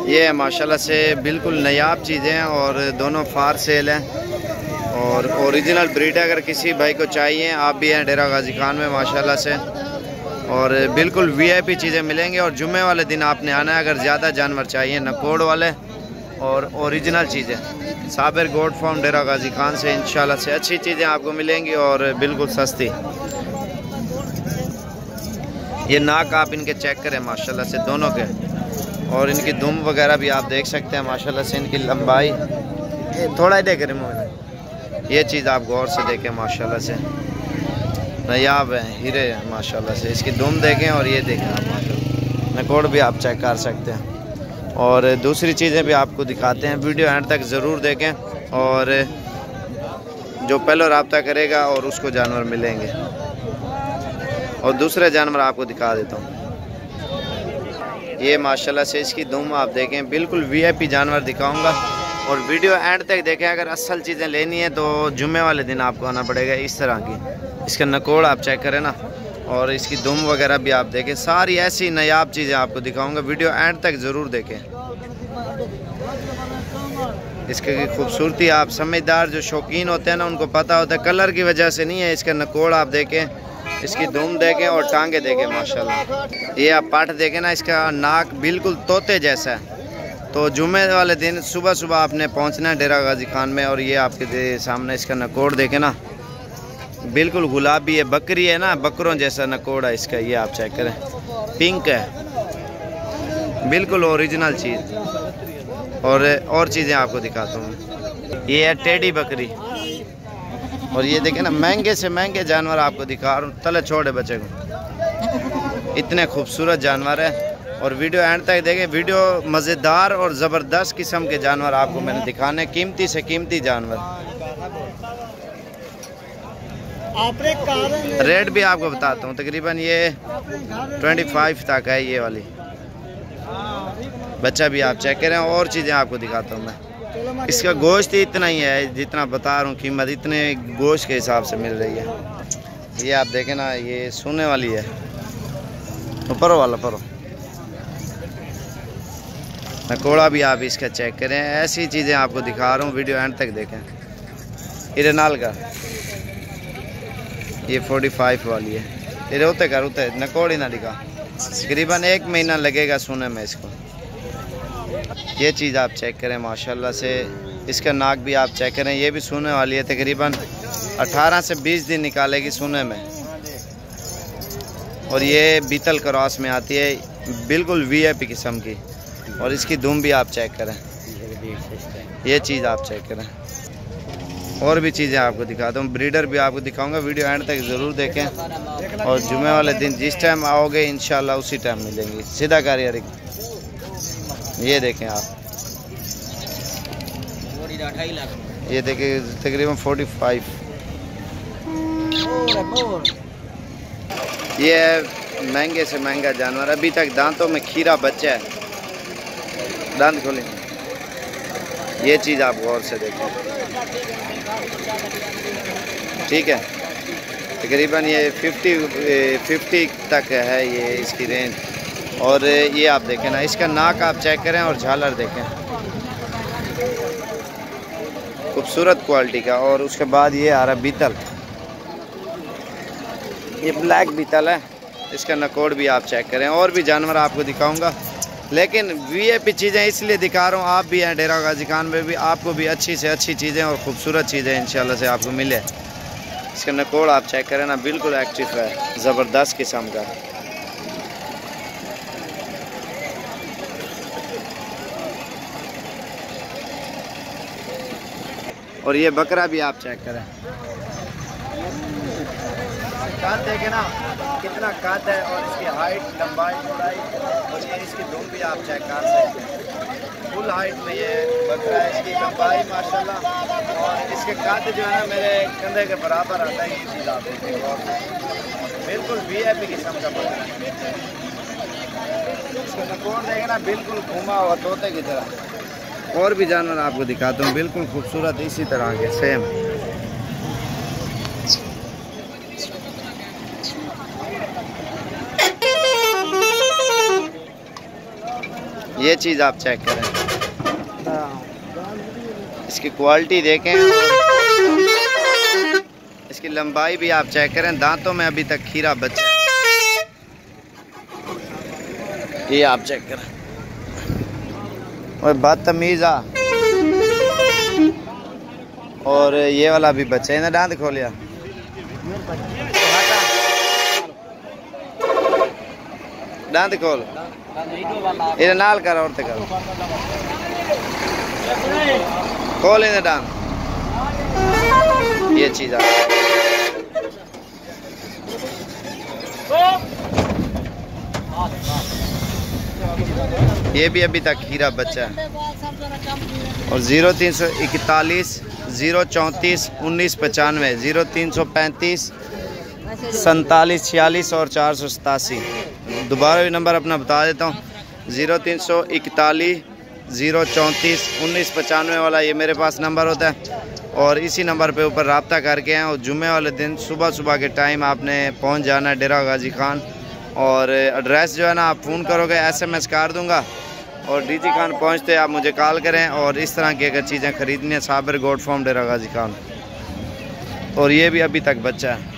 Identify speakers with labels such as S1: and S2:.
S1: ये माशाल्लाह से बिल्कुल नायाब चीज़ें हैं और दोनों फार सेल हैं और ओरिजिनल ब्रीड है। अगर किसी भाई को चाहिए, आप भी हैं डेरा गाजी खान में माशाल्लाह से, और बिल्कुल वीआईपी चीज़ें मिलेंगी। और जुम्मे वाले दिन आपने आना है अगर ज़्यादा जानवर चाहिए, नकोड़ वाले और ओरिजिनल चीज़ें। साबिर गोट फार्म डेरा गाजी खान से इंशाल्लाह से अच्छी चीज़ें आपको मिलेंगी और बिल्कुल सस्ती। ये नाक आप इनके चेक करें माशाल्लाह से दोनों के, और इनकी दुम वगैरह भी आप देख सकते हैं माशाल्लाह से। इनकी लंबाई थोड़ा ही देख रहे, ये चीज़ आप गौर से देखें माशाल्लाह से, नायाब है, हीरे हैं माशाल्लाह से। इसकी दुम देखें और ये देखें आप माशाल्लाह, नकोड़ भी आप चेक कर सकते हैं। और दूसरी चीज़ें भी आपको दिखाते हैं, वीडियो एंड तक ज़रूर देखें। और जो पहले रब्ता करेगा और उसको जानवर मिलेंगे। और दूसरे जानवर आपको दिखा देता हूँ, ये माशाल्लाह से इसकी दुम आप देखें, बिल्कुल वीआईपी जानवर दिखाऊंगा। और वीडियो एंड तक देखें। अगर असल चीज़ें लेनी है तो जुम्मे वाले दिन आपको आना पड़ेगा। इस तरह की इसका नकोड़ आप चेक करें ना, और इसकी दुम वगैरह भी आप देखें। सारी ऐसी नायाब चीज़ें आपको दिखाऊंगा, वीडियो एंड तक ज़रूर देखें। इसकी खूबसूरती आप समझदार जो शौकीन होते हैं ना, उनको पता होता है, कलर की वजह से नहीं है। इसका नकोड़ आप देखें, इसकी दुम देखें और टांगे देखें माशाल्लाह। ये आप पाठ देखें ना, इसका नाक बिल्कुल तोते जैसा है। तो जुम्मे वाले दिन सुबह सुबह आपने पहुंचना है डेरा गाजी खान में। और ये आपके सामने इसका नकोड़ देखें ना, बिल्कुल गुलाबी है, बकरी है ना, बकरों जैसा नकोड़ है इसका। ये आप चेक करें, पिंक है, बिल्कुल ओरिजिनल चीज़। और चीज़ें आपको दिखाता हूँ। ये है टेडी बकरी, और ये देखें ना, महंगे से महंगे जानवर आपको दिखा रहा हूँ, तले छोड़े बच्चे को, इतने खूबसूरत जानवर है। और वीडियो एंड तक देखें, वीडियो मज़ेदार और ज़बरदस्त किस्म के जानवर आपको मैंने दिखाने, कीमती से कीमती जानवर। रेट भी आपको बताता हूँ, तकरीबन ये 25 तक है ये वाली। बच्चा भी आप चेक करें। और चीज़ें आपको दिखाता हूँ मैं। इसका गोश्त ही इतना ही है, जितना बता रहा हूँ कीमत, इतने गोश्त के हिसाब से मिल रही है। ये आप देखें ना, ये सोने वाली है, ऊपर वाला परो। नकोड़ा भी आप इसका चेक करें। ऐसी चीज़ें आपको दिखा रहा हूँ, वीडियो एंड तक देखें। इरेनाल का ये 45 वाली है। ये रोते का रोते, नकोड़ ही ना दिखा। तकरीबन 1 महीना लगेगा सोने में इसको। ये चीज़ आप चेक करें माशाल्लाह से। इसका नाक भी आप चेक करें, ये भी सोने वाली है। तकरीबन 18 से 20 दिन निकालेगी सोने में। और ये बीतल क्रॉस में आती है, बिल्कुल वीआईपी किस्म की। और इसकी दुम भी आप चेक करें, ये चीज़ आप चेक करें। और भी चीज़ें आपको दिखाता हूँ, ब्रीडर भी आपको दिखाऊंगा, वीडियो एंड तक ज़रूर देखें। और जुमे वाले दिन जिस टाइम आओगे इंशाल्लाह उसी टाइम मिलेंगी। सीधा कार्य, ये देखें आप, ये देखिए तकरीबन 45। ये महंगे से महंगा जानवर, अभी तक दांतों में खीरा बच्चा है, दांत खोलें। ये चीज़ आप गौर से देखें, ठीक है। तकरीबन ये 50 तक है ये इसकी रेंज। और ये आप देखें ना, इसका नाक आप चेक करें और झालर देखें, खूबसूरत क्वालिटी का। और उसके बाद ये आ रहा बीतल, ये ब्लैक बीतल है। इसका नकोड़ भी आप चेक करें। और भी जानवर आपको दिखाऊंगा, लेकिन वीआईपी चीज़ें इसलिए दिखा रहा हूँ, आप भी हैं डेरा गाजी खान में भी, आपको भी अच्छी से अच्छी चीज़ें और ख़ूबसूरत चीज़ें इंशाल्लाह से आपको मिले। इसका नकोड़ आप चेक करें ना, बिल्कुल एक्टिव है, ज़बरदस्त किस्म का। और ये बकरा भी आप चेक करें, कान देखें ना कितना कान है, और इसकी हाइट, लंबाई, चौड़ाई, और ये इसकी दुम भी आप चेक कर सकते हैं। फुल हाइट में ये बकरा है, इसकी लंबाई माशाल्लाह, और इसके कान जो है ना मेरे कंधे के बराबर आता है। ये चीज़ आप देखें, और बिल्कुल वीआईपी किस्म का बकरा है। इसका नकोड़ देखें ना, बिल्कुल घुमा हुआ तोते की तरह। और भी जानवर आपको दिखाता हूँ, बिल्कुल खूबसूरत इसी तरह के सेम। ये चीज़ आप चेक करें, इसकी क्वालिटी देखें और इसकी लंबाई भी आप चेक करें। दांतों में अभी तक खीरा बचा है, ये आप चेक करें। और बदतमीज़ आ, और ये वाला भी बच्चा है ना, दांत खोलिया दांत खोल, ये नाल कर और कर खोल इन्हें दांत। ये चीज़ आ, ये भी अभी तक हीरा बच्चा है। और 0341 034 1995 0335 47 46 और 487। दोबारा भी नंबर अपना बता देता हूँ, 0341 034 1995 वाला ये मेरे पास नंबर होता है। और इसी नंबर पे ऊपर रब्ता करके हैं। और जुम्मे वाले दिन सुबह सुबह के टाइम आपने पहुंच जाना है डेरा गाजी खान। और एड्रेस जो है ना आप फ़ोन करोगे, SMS कर दूंगा, और डीजी खान पहुंचते आप मुझे कॉल करें। और इस तरह की अगर चीज़ें ख़रीदनी है, साबिर गोट फार्म डेरा गाजी खान। और ये भी अभी तक बच्चा है।